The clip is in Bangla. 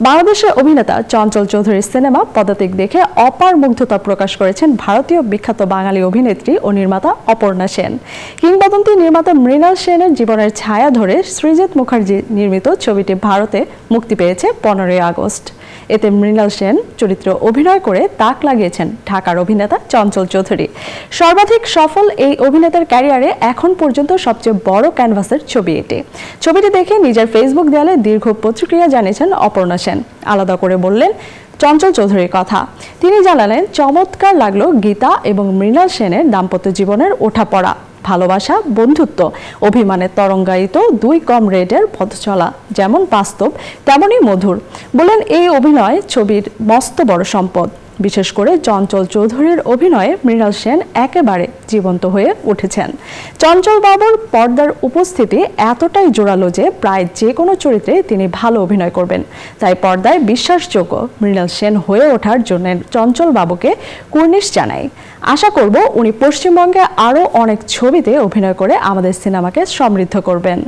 বাংলাদেশের অভিনেতা চঞ্চল চৌধুরীর সিনেমা পদাতিক দেখে অপার মুগ্ধতা প্রকাশ করেছেন ভারতীয় বিখ্যাত বাঙালি অভিনেত্রী ও নির্মাতা অপর্ণা সেন। কিংবদন্তি নির্মাতা মৃণাল সেনের জীবনের ছায়া ধরে সৃজিত মুখার্জি নির্মিত ছবিটি ভারতে মুক্তি পেয়েছে 15 আগস্ট। এতে মৃণাল সেন চরিত্রে অভিনয় করে তাক লাগিয়েছেন ঢাকার অভিনেতা চঞ্চল চৌধুরী। সর্বাধিক সফল এই অভিনেতার ক্যারিয়ারে এখন পর্যন্ত সবচেয়ে বড় ক্যানভাসের ছবি এটি। ছবিটি দেখে নিজের ফেসবুক দেয়ালে দীর্ঘ প্রতিক্রিয়া জানিয়েছেন অপর্ণা সেন। আলাদা করে বললেন চঞ্চল চৌধুরীর কথা। তিনি জানালেন, চমৎকার লাগলো গীতা এবং মৃণাল সেনের দাম্পত্য জীবনের ওঠাপড়া, ভালোবাসা, বন্ধুত্ব, অভিমানের তরঙ্গায়িত দুই কমরেডের পথ চলা যেমন বাস্তব তেমনই মধুর। বলেন, এই অভিনয় ছবির মস্ত বড় সম্পদ। বিশেষ করে চঞ্চল চৌধুরীর অভিনয়ে মৃণাল সেন একেবারে জীবন্ত হয়ে উঠেছেন। চঞ্চল বাবুর পর্দার উপস্থিতি এতটাই জোরালো যে প্রায় যে কোনো চরিত্রে তিনি ভালো অভিনয় করবেন। তাই পর্দায় বিশ্বাসযোগ্য মৃণাল সেন হয়ে ওঠার জন্য চঞ্চল বাবুকে কুর্নিশ জানাই। আশা করব উনি পশ্চিমবঙ্গে আরও অনেক ছবিতে অভিনয় করে আমাদের সিনেমাকে সমৃদ্ধ করবেন।